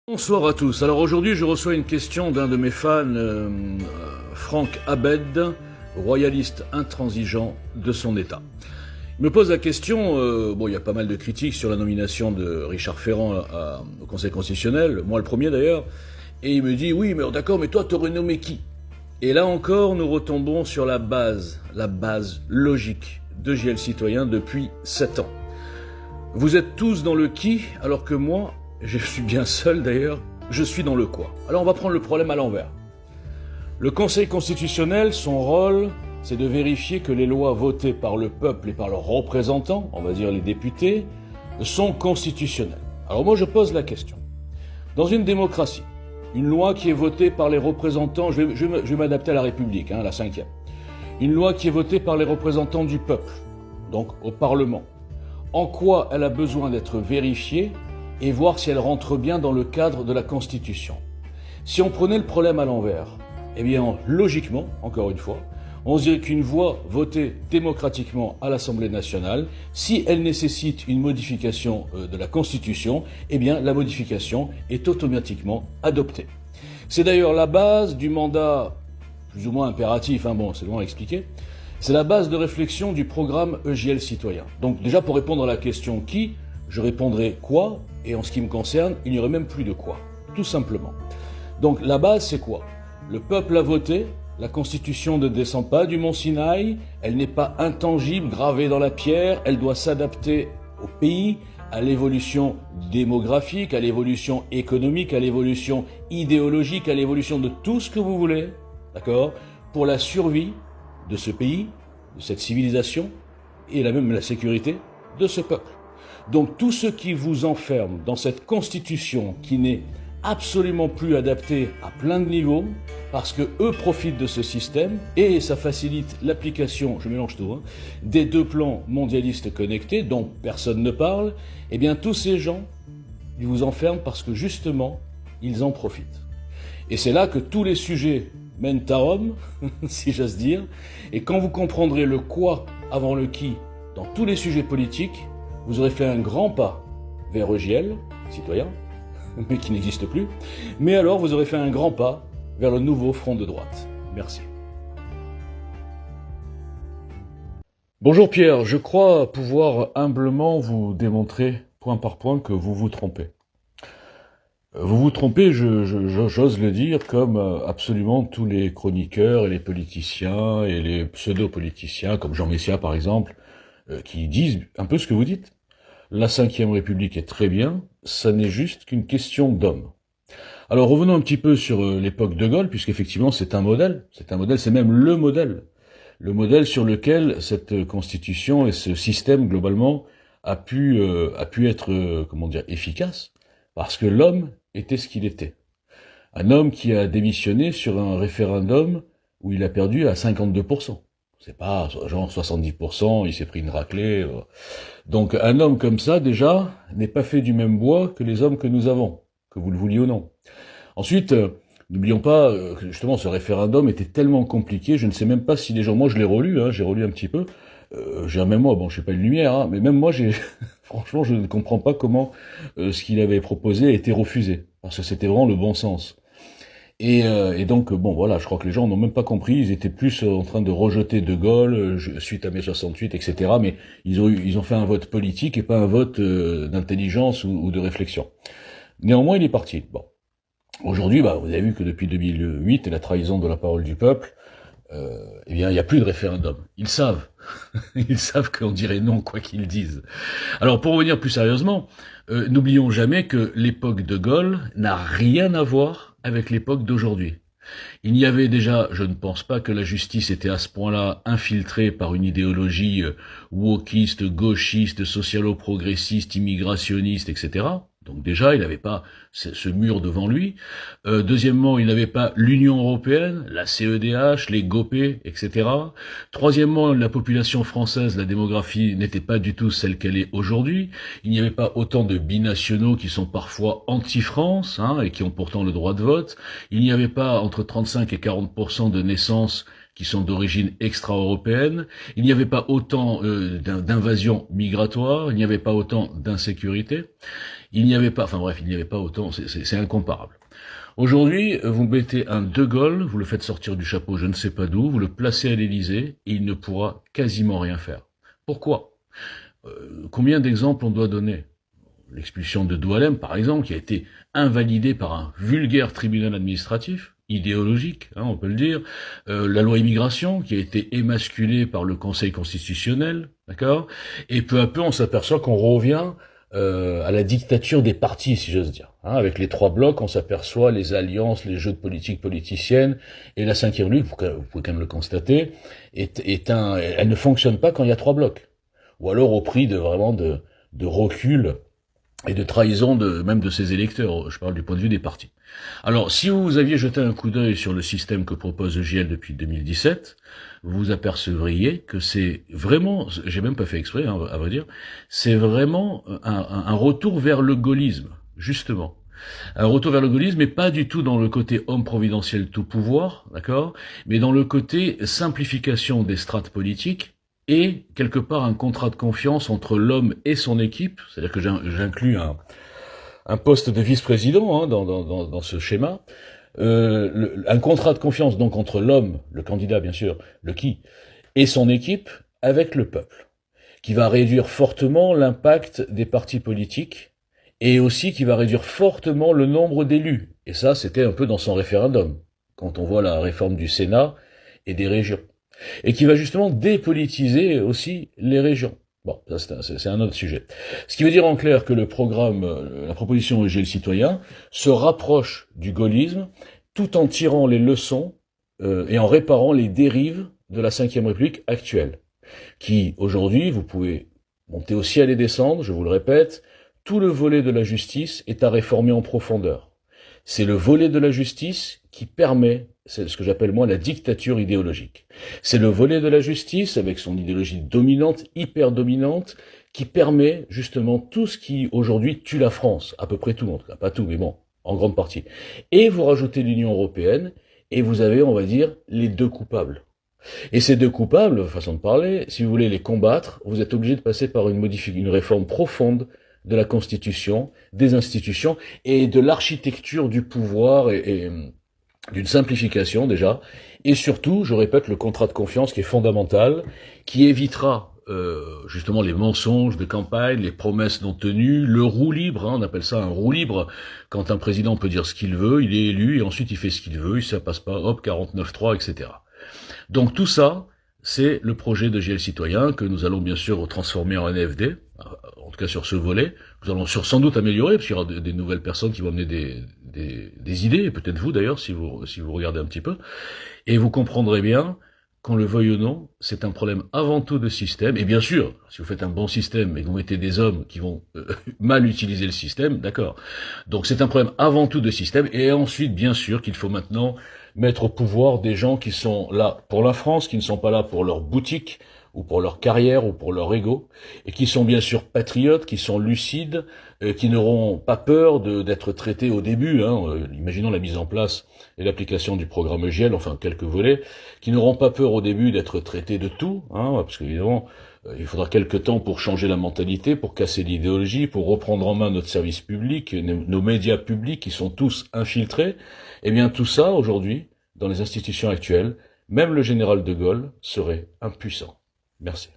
Bonsoir à tous. Alors aujourd'hui, je reçois une question d'un de mes fans, Franck Abed, royaliste intransigeant de son État. Il me pose la question, il y a pas mal de critiques sur la nomination de Richard Ferrand au Conseil constitutionnel, moi le premier d'ailleurs, et il me dit, oui, mais d'accord, mais toi, t'aurais nommé qui? Et là encore, nous retombons sur la base logique de JL Citoyen depuis 7 ans. Vous êtes tous dans le qui, alors que moi, je suis bien seul d'ailleurs, je suis dans le quoi. Alors on va prendre le problème à l'envers. Le Conseil constitutionnel, son rôle, c'est de vérifier que les lois votées par le peuple et par leurs représentants, on va dire les députés, sont constitutionnelles. Alors moi je pose la question. Dans une démocratie, une loi qui est votée par les représentants, je vais m'adapter à la République, la 5e. Une loi qui est votée par les représentants du peuple, donc au Parlement. En quoi elle a besoin d'être vérifiée et voir si elle rentre bien dans le cadre de la Constitution. Si on prenait le problème à l'envers, eh bien, logiquement, encore une fois, on se dirait qu'une loi votée démocratiquement à l'Assemblée nationale, si elle nécessite une modification de la Constitution, eh bien, la modification est automatiquement adoptée. C'est d'ailleurs la base du mandat, plus ou moins impératif, c'est loin à expliquer, c'est la base de réflexion du programme EJL Citoyen. Donc déjà, pour répondre à la question qui, je répondrai quoi, et en ce qui me concerne, il n'y aurait même plus de quoi, tout simplement. Donc la base, c'est quoi? Le peuple a voté, la Constitution ne descend pas du mont Sinaï, elle n'est pas intangible, gravée dans la pierre, elle doit s'adapter au pays, à l'évolution démographique, à l'évolution économique, à l'évolution idéologique, à l'évolution de tout ce que vous voulez, d'accord? Pour la survie de ce pays, de cette civilisation, et même la sécurité de ce peuple. Donc tout ce qui vous enferme dans cette constitution qui n'est absolument plus adaptée à plein de niveaux, parce que eux profitent de ce système, et ça facilite l'application, je mélange tout, des deux plans mondialistes connectés, dont personne ne parle, eh bien tous ces gens, ils vous enferment parce que justement, ils en profitent. Et c'est là que tous les sujets mènent à Rome, si j'ose dire, et quand vous comprendrez le quoi avant le qui dans tous les sujets politiques, vous aurez fait un grand pas vers EJL, citoyen, mais qui n'existe plus, mais alors vous aurez fait un grand pas vers le nouveau front de droite. Merci. Bonjour Pierre, je crois pouvoir humblement vous démontrer point par point que vous vous trompez. Vous vous trompez, j'ose le dire, comme absolument tous les chroniqueurs et les politiciens et les pseudo-politiciens, comme Jean Messia par exemple, qui disent un peu ce que vous dites. La 5e République est très bien, ça n'est juste qu'une question d'hommes. Alors revenons un petit peu sur l'époque de Gaulle, puisqu'effectivement c'est un modèle, c'est même le modèle sur lequel cette constitution et ce système globalement a pu être, efficace, parce que l'homme était ce qu'il était. Un homme qui a démissionné sur un référendum où il a perdu à 52%. C'est pas genre 70%, il s'est pris une raclée. Donc un homme comme ça, déjà, n'est pas fait du même bois que les hommes que nous avons, que vous le vouliez ou non. Ensuite, n'oublions pas que justement ce référendum était tellement compliqué, je ne sais même pas si les gens... Moi je l'ai relu, j'ai relu un petit peu. Même moi, je suis pas une lumière, mais même moi, franchement, je ne comprends pas comment ce qu'il avait proposé a été refusé, parce que c'était vraiment le bon sens. Et donc, je crois que les gens n'ont même pas compris, ils étaient plus en train de rejeter De Gaulle, suite à mai 68, etc., mais ils ont fait un vote politique et pas un vote d'intelligence ou de réflexion. Néanmoins, il est parti. Bon. Aujourd'hui, vous avez vu que depuis 2008, la trahison de la parole du peuple, il n'y a plus de référendum. Ils savent. Ils savent qu'on dirait non, quoi qu'ils disent. Alors, pour revenir plus sérieusement, n'oublions jamais que l'époque de Gaulle n'a rien à voir avec l'époque d'aujourd'hui. Il n'y avait déjà, je ne pense pas que la justice était à ce point-là infiltrée par une idéologie wokiste, gauchiste, socialo-progressiste, immigrationniste, etc. Donc déjà, il n'avait pas ce mur devant lui. Deuxièmement, il n'avait pas l'Union européenne, la CEDH, les GOPÉ, etc. Troisièmement, la population française, la démographie n'était pas du tout celle qu'elle est aujourd'hui. Il n'y avait pas autant de binationaux qui sont parfois anti-France, et qui ont pourtant le droit de vote. Il n'y avait pas entre 35 et 40% de naissances qui sont d'origine extra-européenne, il n'y avait pas autant d'invasions migratoires, il n'y avait pas autant d'insécurité, il n'y avait pas, enfin bref, il n'y avait pas autant, c'est incomparable. Aujourd'hui, vous mettez un De Gaulle, vous le faites sortir du chapeau je ne sais pas d'où, vous le placez à l'Élysée, et il ne pourra quasiment rien faire. Pourquoi? Combien d'exemples on doit donner? L'expulsion de Doualem, par exemple, qui a été invalidée par un vulgaire tribunal administratif, idéologique, on peut le dire. La loi immigration, qui a été émasculée par le Conseil constitutionnel, d'accord. Et peu à peu, on s'aperçoit qu'on revient à la dictature des partis, si j'ose dire. Avec les trois blocs, on s'aperçoit les alliances, les jeux de politique politicienne, et la Cinquième République, vous pouvez quand même le constater, elle ne fonctionne pas quand il y a trois blocs. Ou alors au prix de vraiment de recul et de trahison même de ses électeurs. Je parle du point de vue des partis. Alors, si vous aviez jeté un coup d'œil sur le système que propose JL depuis 2017, vous apercevriez que c'est vraiment, j'ai même pas fait exprès, à vrai dire, c'est vraiment un retour vers le gaullisme, justement. Un retour vers le gaullisme, mais pas du tout dans le côté homme providentiel tout pouvoir, d'accord, mais dans le côté simplification des strates politiques, et quelque part un contrat de confiance entre l'homme et son équipe, c'est-à-dire que j'inclus un poste de vice-président dans ce schéma, un contrat de confiance donc entre l'homme, le candidat bien sûr, le qui, et son équipe avec le peuple, qui va réduire fortement l'impact des partis politiques et aussi qui va réduire fortement le nombre d'élus. Et ça, c'était un peu dans son référendum, quand on voit la réforme du Sénat et des régions. Et qui va justement dépolitiser aussi les régions. Bon, ça c'est un autre sujet. Ce qui veut dire en clair que le programme, la proposition EG le citoyen, se rapproche du gaullisme, tout en tirant les leçons et en réparant les dérives de la Cinquième République actuelle, qui aujourd'hui, vous pouvez monter au ciel et descendre, je vous le répète, tout le volet de la justice est à réformer en profondeur. C'est le volet de la justice qui permet, c'est ce que j'appelle moi la dictature idéologique. C'est le volet de la justice, avec son idéologie dominante, hyper dominante, qui permet justement tout ce qui aujourd'hui tue la France, à peu près tout, en tout cas pas tout, mais bon, en grande partie. Et vous rajoutez l'Union européenne, et vous avez, on va dire, les deux coupables. Et ces deux coupables, façon de parler, si vous voulez les combattre, vous êtes obligé de passer par une réforme profonde de la Constitution, des institutions et de l'architecture du pouvoir et d'une simplification déjà, et surtout, je répète, le contrat de confiance qui est fondamental, qui évitera justement les mensonges de campagne, les promesses non tenues, le roue libre, on appelle ça un roue libre, quand un président peut dire ce qu'il veut, il est élu, et ensuite il fait ce qu'il veut, ça passe pas, hop, 49.3, etc. Donc tout ça, c'est le projet de JL Citoyen que nous allons bien sûr transformer en NFD, en tout cas sur ce volet. Nous allons sans doute améliorer, parce qu'il y aura des nouvelles personnes qui vont amener des idées, et peut-être vous d'ailleurs, si vous regardez un petit peu. Et vous comprendrez bien, qu'on le veuille ou non, c'est un problème avant tout de système. Et bien sûr, si vous faites un bon système et que vous mettez des hommes qui vont mal utiliser le système, d'accord. Donc c'est un problème avant tout de système. Et ensuite, bien sûr, qu'il faut maintenant mettre au pouvoir des gens qui sont là pour la France, qui ne sont pas là pour leur boutique, ou pour leur carrière, ou pour leur ego, et qui sont bien sûr patriotes, qui sont lucides, qui n'auront pas peur d'être traités au début, imaginons la mise en place et l'application du programme EGL, enfin quelques volets, qui n'auront pas peur au début d'être traités de tout, parce qu'évidemment, il faudra quelques temps pour changer la mentalité, pour casser l'idéologie, pour reprendre en main notre service public, nos médias publics qui sont tous infiltrés. Eh bien tout ça, aujourd'hui, dans les institutions actuelles, même le général de Gaulle serait impuissant. Merci.